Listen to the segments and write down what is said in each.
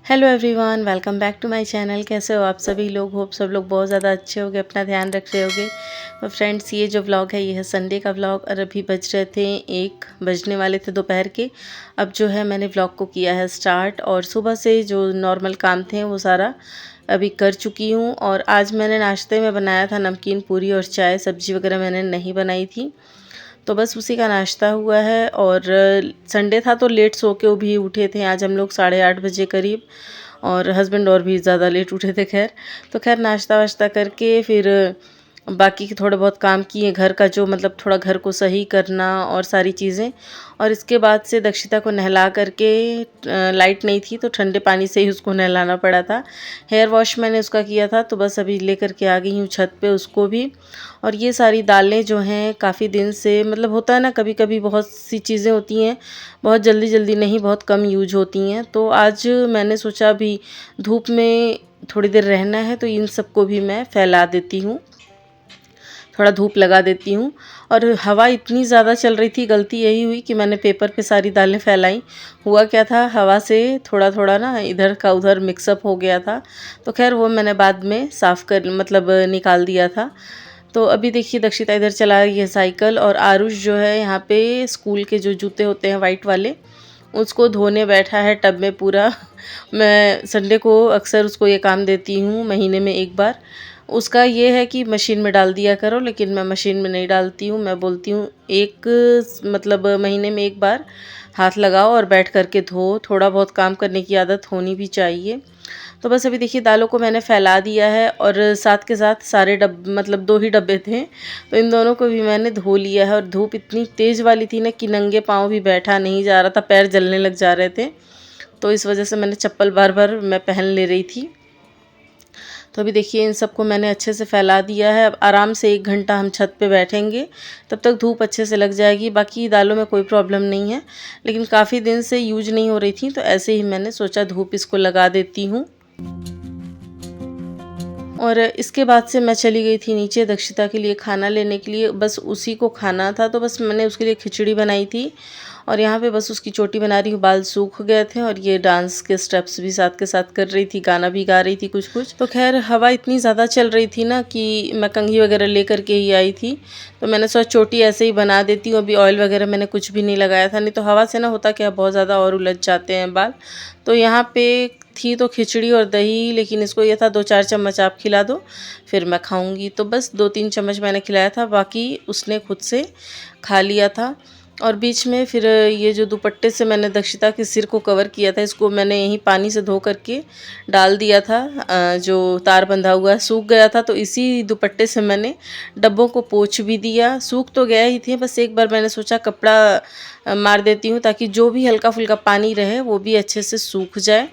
Hello everyone, welcome back to my channel. कैसे हो आप सभी लोग? होप सब लोग बहुत ज़्यादा अच्छे होंगे, अपना ध्यान रख रहे होंगे। तो फ्रेंड्स, ये जो व्लॉग है ये है संडे का व्लॉग और अभी बज रहे थे 1 बजने वाले थे दोपहर के। अब जो है मैंने व्लॉग को किया है स्टार्ट और सुबह से जो नॉर्मल काम थे वो सारा अभी कर चुकी हूँ। और आज मैंने नाश्ते में बनाया था नमकीन पूरी और चाय। सब्जी वगैरह मैंने नहीं बनाई थी, तो बस उसी का नाश्ता हुआ है। और संडे था तो लेट सो के भी उठे थे आज हम लोग 8:30 बजे करीब, और हस्बैंड और भी ज़्यादा लेट उठे थे। खैर नाश्ता वाश्ता करके फिर बाकी के थोड़े बहुत काम किए घर का, जो मतलब थोड़ा घर को सही करना और सारी चीज़ें। और इसके बाद से दक्षिता को नहला करके, लाइट नहीं थी तो ठंडे पानी से ही उसको नहलाना पड़ा था। हेयर वॉश मैंने उसका किया था, तो बस अभी लेकर के आ गई हूँ छत पे उसको भी। और ये सारी दालें जो हैं काफ़ी दिन से, मतलब होता है ना कभी कभी बहुत सी चीज़ें होती हैं बहुत जल्दी जल्दी नहीं, बहुत कम यूज होती हैं। तो आज मैंने सोचा अभी धूप में थोड़ी देर रहना है तो इन सबको भी मैं फैला देती हूँ, थोड़ा धूप लगा देती हूँ। और हवा इतनी ज़्यादा चल रही थी, गलती यही हुई कि मैंने पेपर पे सारी दालें फैलाई। हुआ क्या था, हवा से थोड़ा थोड़ा ना इधर का उधर मिक्सअप हो गया था, तो खैर वो मैंने बाद में साफ़ कर मतलब निकाल दिया था। तो अभी देखिए दक्षिता इधर चला रही है साइकिल, और आरुष जो है यहाँ पे स्कूल के जो जूते होते हैं वाइट वाले, उसको धोने बैठा है टब में पूरा। मैं संडे को अक्सर उसको ये काम देती हूँ, महीने में एक बार। उसका ये है कि मशीन में डाल दिया करो, लेकिन मैं मशीन में नहीं डालती हूँ। मैं बोलती हूँ एक मतलब महीने में एक बार हाथ लगाओ और बैठ करके धो। थोड़ा बहुत काम करने की आदत होनी भी चाहिए। तो बस अभी देखिए दालों को मैंने फैला दिया है, और साथ के साथ सारे मतलब 2 ही डब्बे थे, तो इन दोनों को भी मैंने धो लिया है। और धूप इतनी तेज़ वाली थी ना कि नंगे पाँव भी बैठा नहीं जा रहा था, पैर जलने लग जा रहे थे। तो इस वजह से मैंने चप्पल बार बार मैं पहन ले रही थी। तो अभी देखिए इन सबको मैंने अच्छे से फैला दिया है। अब आराम से 1 घंटा हम छत पे बैठेंगे, तब तक धूप अच्छे से लग जाएगी। बाकी दालों में कोई प्रॉब्लम नहीं है, लेकिन काफ़ी दिन से यूज नहीं हो रही थी, तो ऐसे ही मैंने सोचा धूप इसको लगा देती हूँ। और इसके बाद से मैं चली गई थी नीचे दक्षिता के लिए खाना लेने के लिए। बस उसी को खाना था, तो बस मैंने उसके लिए खिचड़ी बनाई थी। और यहाँ पे बस उसकी चोटी बना रही हूँ, बाल सूख गए थे। और ये डांस के स्टेप्स भी साथ के साथ कर रही थी, गाना भी गा रही थी कुछ कुछ। तो खैर हवा इतनी ज़्यादा चल रही थी ना कि मैं कंघी वगैरह ले करके ही आई थी, तो मैंने सोचा चोटी ऐसे ही बना देती हूँ। अभी ऑयल वगैरह मैंने कुछ भी नहीं लगाया था, नहीं तो हवा से ना होता क्या बहुत ज़्यादा और उलझ जाते हैं बाल। तो यहाँ पे थी तो खिचड़ी और दही, लेकिन इसको ये था 2-4 चम्मच आप खिला दो फिर मैं खाऊंगी। तो बस 2-3 चम्मच मैंने खिलाया था, बाकी उसने खुद से खा लिया था। और बीच में फिर ये जो दुपट्टे से मैंने दक्षिता के सिर को कवर किया था, इसको मैंने यहीं पानी से धो करके डाल दिया था। जो तार बंधा हुआ सूख गया था, तो इसी दुपट्टे से मैंने डब्बों को पोंछ भी दिया। सूख तो गया ही थे, बस एक बार मैंने सोचा कपड़ा मार देती हूँ, ताकि जो भी हल्का फुल्का पानी रहे वो भी अच्छे से सूख जाए।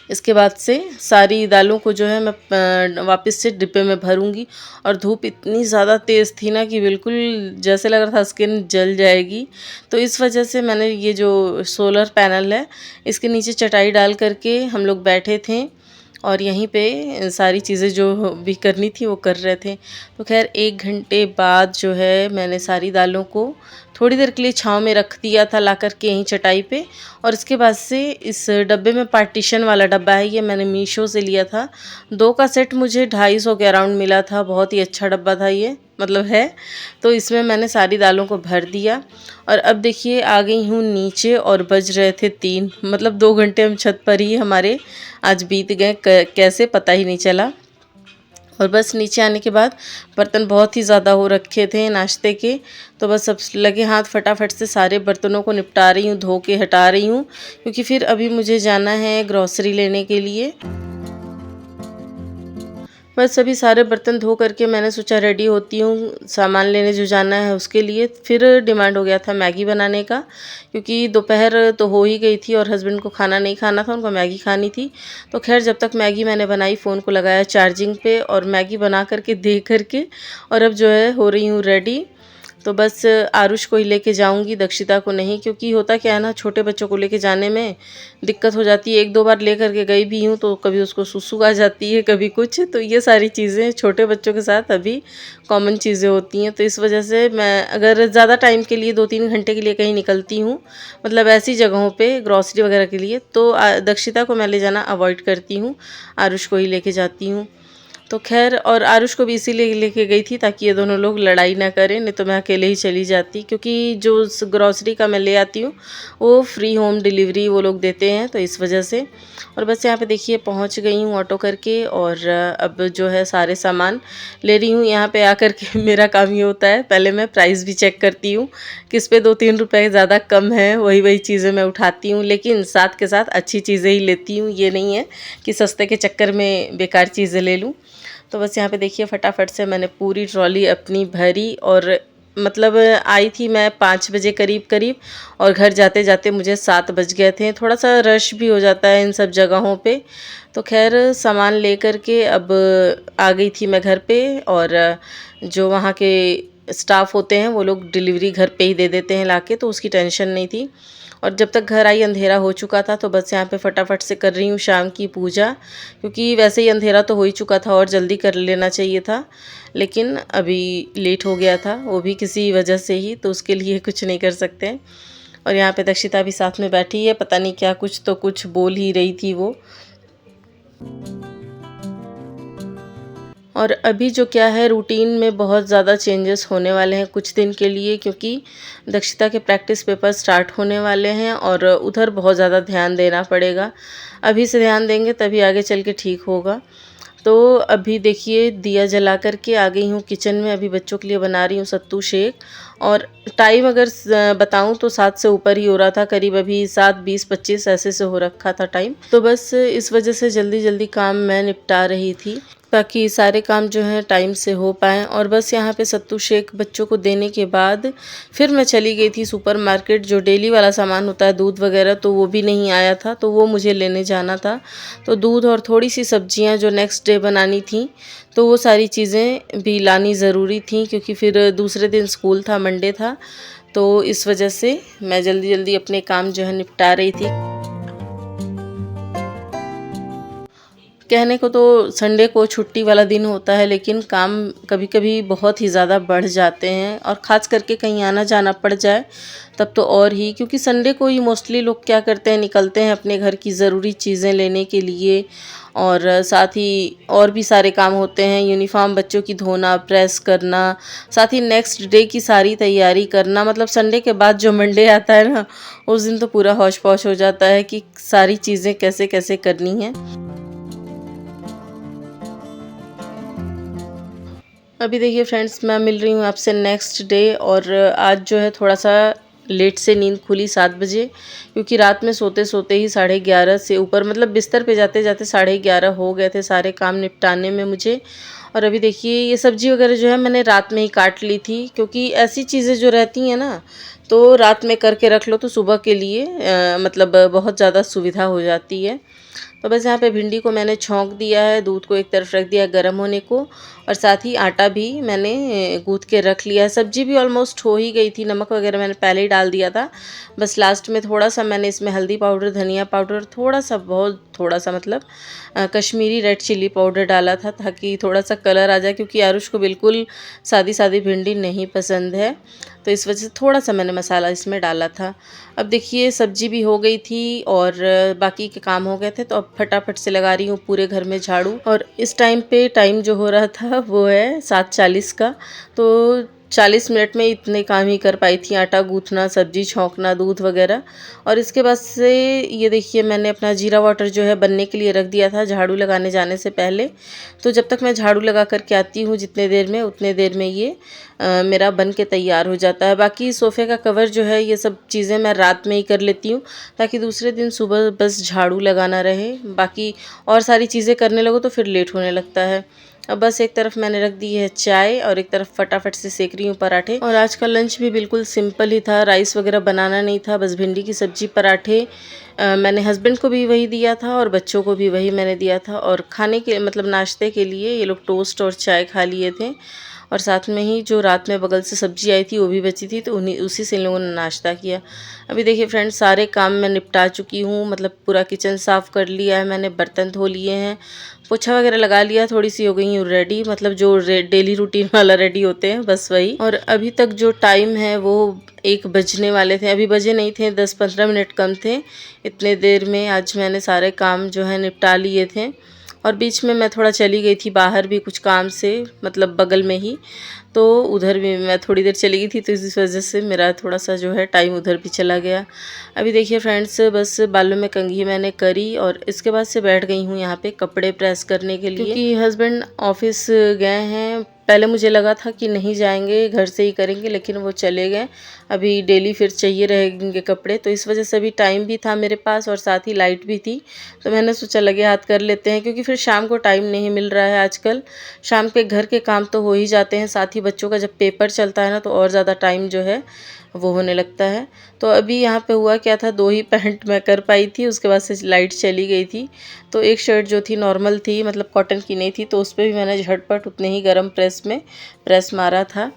इसके बाद से सारी दालों को जो है मैं वापस से डिब्बे में भरूंगी। और धूप इतनी ज़्यादा तेज़ थी ना कि बिल्कुल जैसे लग रहा था स्किन जल जाएगी। तो इस वजह से मैंने ये जो सोलर पैनल है इसके नीचे चटाई डाल करके हम लोग बैठे थे, और यहीं पे सारी चीज़ें जो भी करनी थी वो कर रहे थे। तो खैर 1 घंटे बाद जो है मैंने सारी दालों को थोड़ी देर के लिए छाँव में रख दिया था ला कर के यहीं चटाई पे। और इसके बाद से इस डब्बे में, पार्टीशन वाला डब्बा है ये, मैंने मीशो से लिया था। 2 का सेट मुझे 250 के अराउंड मिला था, बहुत ही अच्छा डब्बा था ये, मतलब है। तो इसमें मैंने सारी दालों को भर दिया। और अब देखिए आ गई हूँ नीचे, और बज रहे थे 3, मतलब 2 घंटे हम छत पर ही हमारे आज बीत गए, कैसे पता ही नहीं चला। और बस नीचे आने के बाद बर्तन बहुत ही ज़्यादा हो रखे थे नाश्ते के, तो बस अब लगे हाथ फटाफट से सारे बर्तनों को निपटा रही हूँ, धो के हटा रही हूँ, क्योंकि फिर अभी मुझे जाना है ग्रॉसरी लेने के लिए। बस अभी सारे बर्तन धो करके मैंने सोचा रेडी होती हूँ सामान लेने जो जाना है उसके लिए। फिर डिमांड हो गया था मैगी बनाने का, क्योंकि दोपहर तो हो ही गई थी और हस्बैंड को खाना नहीं खाना था, उनको मैगी खानी थी। तो खैर जब तक मैगी मैंने बनाई, फ़ोन को लगाया चार्जिंग पे और मैगी बना करके दे करके, और अब जो है हो रही हूँ रेडी। तो बस आरुष को ही लेके जाऊंगी, दक्षिता को नहीं, क्योंकि होता क्या है ना, छोटे बच्चों को लेके जाने में दिक्कत हो जाती है। 1-2 बार लेकर के गई भी हूँ तो कभी उसको सुसु आ जाती है, कभी कुछ, तो ये सारी चीज़ें छोटे बच्चों के साथ अभी कॉमन चीज़ें होती हैं। तो इस वजह से मैं अगर ज़्यादा टाइम के लिए 2-3 घंटे के लिए कहीं निकलती हूँ, मतलब ऐसी जगहों पे ग्रॉसरी वगैरह के लिए, तो दक्षिता को मैं ले जाना अवॉइड करती हूँ, आरुष को ही लेके जाती हूँ। तो खैर, और आरुष को भी इसीलिए लेके गई थी ताकि ये दोनों लोग लड़ाई ना करें, नहीं तो मैं अकेले ही चली जाती, क्योंकि जो ग्रॉसरी का मैं ले आती हूँ वो फ्री होम डिलीवरी वो लोग देते हैं, तो इस वजह से। और बस यहाँ पे देखिए पहुँच गई हूँ ऑटो करके, और अब जो है सारे सामान ले रही हूँ। यहाँ पे आकर के मेरा काम ये होता है, पहले मैं प्राइस भी चेक करती हूँ, किस पे 2-3 रुपए ज़्यादा कम है, वही चीज़ें मैं उठाती हूँ, लेकिन साथ के साथ अच्छी चीज़ें ही लेती हूँ। ये नहीं है कि सस्ते के चक्कर में बेकार चीज़ें ले लूँ। तो बस यहाँ पे देखिए फटाफट से मैंने पूरी ट्रॉली अपनी भरी, और मतलब आई थी मैं 5 बजे करीब, और घर जाते जाते मुझे 7 बज गए थे। थोड़ा सा रश भी हो जाता है इन सब जगहों पे। तो खैर सामान लेकर के अब आ गई थी मैं घर पे, और जो वहाँ के स्टाफ होते हैं वो लोग डिलीवरी घर पे ही दे देते हैं लाके, तो उसकी टेंशन नहीं थी। और जब तक घर आई अंधेरा हो चुका था, तो बस यहाँ पे फटाफट से कर रही हूँ शाम की पूजा, क्योंकि वैसे ही अंधेरा तो हो ही चुका था और जल्दी कर लेना चाहिए था, लेकिन अभी लेट हो गया था, वो भी किसी वजह से ही, तो उसके लिए कुछ नहीं कर सकते। और यहाँ पे दक्षिता भी साथ में बैठी है, पता नहीं क्या कुछ तो कुछ बोल ही रही थी वो। और अभी जो क्या है, रूटीन में बहुत ज़्यादा चेंजेस होने वाले हैं कुछ दिन के लिए, क्योंकि दक्षिता के प्रैक्टिस पेपर स्टार्ट होने वाले हैं और उधर बहुत ज़्यादा ध्यान देना पड़ेगा। अभी से ध्यान देंगे तभी आगे चल के ठीक होगा। तो अभी देखिए दिया जला कर के आ गई हूँ किचन में, अभी बच्चों के लिए बना रही हूँ सत्तू शेक। और टाइम अगर बताऊँ तो 7 से ऊपर ही हो रहा था, करीब अभी 7:20-25 ऐसे से हो रखा था टाइम। तो बस इस वजह से जल्दी जल्दी काम मैं निपटा रही थी, ताकि सारे काम जो हैं टाइम से हो पाएँ। और बस यहाँ पे सत्तू शेक बच्चों को देने के बाद फिर मैं चली गई थी सुपरमार्केट, जो डेली वाला सामान होता है दूध वगैरह, तो वो भी नहीं आया था, तो वो मुझे लेने जाना था। तो दूध और थोड़ी सी सब्जियाँ जो नेक्स्ट डे बनानी थी, तो वो सारी चीज़ें भी लानी ज़रूरी थी, क्योंकि फिर दूसरे दिन स्कूल था, मंडे था, तो इस वजह से मैं जल्दी जल्दी अपने काम जो है निपटा रही थी। कहने को तो संडे को छुट्टी वाला दिन होता है, लेकिन काम कभी कभी बहुत ही ज़्यादा बढ़ जाते हैं, और ख़ास करके कहीं आना जाना पड़ जाए तब तो और ही, क्योंकि संडे को ही मोस्टली लोग क्या करते हैं, निकलते हैं अपने घर की ज़रूरी चीज़ें लेने के लिए, और साथ ही और भी सारे काम होते हैं, यूनिफॉर्म बच्चों की धोना, प्रेस करना, साथ ही नेक्स्ट डे की सारी तैयारी करना। मतलब संडे के बाद जो मंडे आता है ना, उस दिन तो पूरा हौश पौश हो जाता है कि सारी चीज़ें कैसे कैसे करनी हैं। अभी देखिए फ्रेंड्स, मैं मिल रही हूँ आपसे नेक्स्ट डे, और आज जो है थोड़ा सा लेट से नींद खुली 7 बजे, क्योंकि रात में सोते सोते ही 11:30 से ऊपर, मतलब बिस्तर पे जाते जाते 11:30 हो गए थे सारे काम निपटाने में मुझे। और अभी देखिए ये सब्ज़ी वगैरह जो है मैंने रात में ही काट ली थी, क्योंकि ऐसी चीज़ें जो रहती हैं ना, तो रात में करके रख लो तो सुबह के लिए मतलब बहुत ज़्यादा सुविधा हो जाती है। तो बस यहाँ पे भिंडी को मैंने छौंक दिया है, दूध को एक तरफ रख दिया गर्म होने को, और साथ ही आटा भी मैंने गूँथ के रख लिया है। सब्जी भी ऑलमोस्ट हो ही गई थी, नमक वगैरह मैंने पहले ही डाल दिया था। बस लास्ट में थोड़ा सा मैंने इसमें हल्दी पाउडर, धनिया पाउडर, थोड़ा सा, बहुत थोड़ा सा, मतलब कश्मीरी रेड चिली पाउडर डाला था, ताकि थोड़ा सा कलर आ जाए, क्योंकि आरुष को बिल्कुल सादी सादी भिंडी नहीं पसंद है, तो इस वजह से थोड़ा सा मैंने मसाला इसमें डाला था। अब देखिए सब्जी भी हो गई थी और बाकी के काम हो गए थे, तो अब फटाफट से लगा रही हूँ पूरे घर में झाड़ू। और इस टाइम पे टाइम जो हो रहा था वो है 7:40 का, तो 40 मिनट में इतने काम ही कर पाई थी, आटा गूँथना, सब्जी छौंकना, दूध वगैरह। और इसके बाद से ये देखिए मैंने अपना जीरा वाटर जो है बनने के लिए रख दिया था झाड़ू लगाने जाने से पहले। तो जब तक मैं झाड़ू लगा करके आती हूँ जितने देर में, उतने देर में ये मेरा बन के तैयार हो जाता है। बाकी सोफ़े का कवर जो है, ये सब चीज़ें मैं रात में ही कर लेती हूँ, ताकि दूसरे दिन सुबह बस झाड़ू लगाना रहे। बाकी और सारी चीज़ें करने लगो तो फिर लेट होने लगता है। अब बस एक तरफ मैंने रख दी है चाय, और एक तरफ फटाफट से सेक रही हूँ पराठे। और आज का लंच भी बिल्कुल सिंपल ही था, राइस वगैरह बनाना नहीं था, बस भिंडी की सब्जी, पराठे। मैंने हस्बैंड को भी वही दिया था और बच्चों को भी वही मैंने दिया था। और खाने के मतलब नाश्ते के लिए ये लोग टोस्ट और चाय खा लिए थे। और साथ में ही जो रात में बगल से सब्जी आई थी वो भी बची थी, तो उसी से इन लोगों ने नाश्ता किया। अभी देखिए फ्रेंड्स, सारे काम मैं निपटा चुकी हूँ, मतलब पूरा किचन साफ़ कर लिया है मैंने, बर्तन धो लिए हैं, पोछा वगैरह लगा लिया, थोड़ी सी हो गई हूँ रेडी, मतलब जो डेली रूटीन वाला रेडी होते हैं बस वही। और अभी तक जो टाइम है वो 1 बजने वाले थे, अभी बजे नहीं थे, 10-15 मिनट कम थे। इतने देर में आज मैंने सारे काम जो है निपटा लिए थे। और बीच में मैं थोड़ा चली गई थी बाहर भी कुछ काम से, मतलब बगल में ही, तो उधर भी मैं थोड़ी देर चली गई थी, तो इस वजह से मेरा थोड़ा सा जो है टाइम उधर भी चला गया। अभी देखिए फ्रेंड्स, बस बालों में कंघी मैंने करी और इसके बाद से बैठ गई हूँ यहाँ पे कपड़े प्रेस करने के लिए, क्योंकि हस्बैंड ऑफिस गए हैं। पहले मुझे लगा था कि नहीं जाएंगे, घर से ही करेंगे, लेकिन वो चले गए। अभी डेली फिर चाहिए रहेंगे कपड़े, तो इस वजह से अभी टाइम भी था मेरे पास और साथ ही लाइट भी थी, तो मैंने सोचा लगे हाथ कर लेते हैं, क्योंकि फिर शाम को टाइम नहीं मिल रहा है आजकल। शाम के घर के काम तो हो ही जाते हैं, साथ ही बच्चों का जब पेपर चलता है ना, तो और ज़्यादा टाइम जो है वो होने लगता है। तो अभी यहाँ पे हुआ क्या था, 2 ही पैंट मैं कर पाई थी, उसके बाद से लाइट चली गई थी। तो एक शर्ट जो थी नॉर्मल थी, मतलब कॉटन की नहीं थी, तो उस पर भी मैंने झटपट उतने ही गर्म प्रेस में प्रेस मारा था।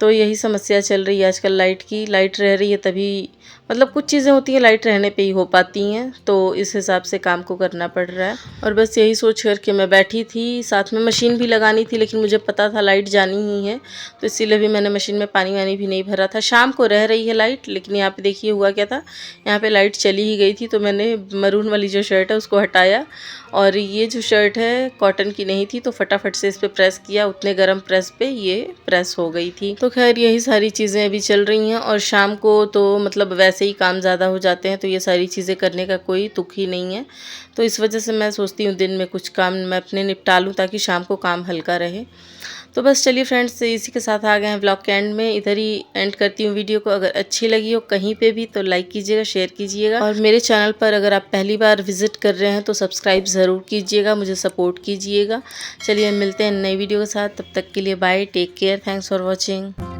तो यही समस्या चल रही है आजकल लाइट की। लाइट रह रही है तभी, मतलब कुछ चीज़ें होती हैं लाइट रहने पे ही हो पाती हैं, तो इस हिसाब से काम को करना पड़ रहा है। और बस यही सोच कर के मैं बैठी थी, साथ में मशीन भी लगानी थी, लेकिन मुझे पता था लाइट जानी ही है, तो इसीलिए भी मैंने मशीन में पानी वानी भी नहीं भरा था। शाम को रह रही है लाइट, लेकिन यहाँ पे देखिए हुआ क्या था, यहाँ पे लाइट चली ही गई थी, तो मैंने मरून वाली जो शर्ट है उसको हटाया, और ये जो शर्ट है कॉटन की नहीं थी, तो फटाफट से इस पर प्रेस किया, उतने गर्म प्रेस पे ये प्रेस हो गई थी। तो खैर यही सारी चीज़ें अभी चल रही हैं, और शाम को तो मतलब वैसे ही काम ज़्यादा हो जाते हैं, तो ये सारी चीज़ें करने का कोई तुक ही नहीं है। तो इस वजह से मैं सोचती हूँ दिन में कुछ काम मैं अपने निपटा लूँ, ताकि शाम को काम हल्का रहे। तो बस चलिए फ्रेंड्स, इसी के साथ आ गए हैं ब्लॉग के एंड में। इधर ही एंड करती हूँ वीडियो को। अगर अच्छी लगी हो कहीं पे भी तो लाइक कीजिएगा, शेयर कीजिएगा, और मेरे चैनल पर अगर आप पहली बार विजिट कर रहे हैं तो सब्सक्राइब ज़रूर कीजिएगा, मुझे सपोर्ट कीजिएगा। चलिए मिलते हैं नई वीडियो के साथ, तब तक के लिए bye, take care, thanks for watching.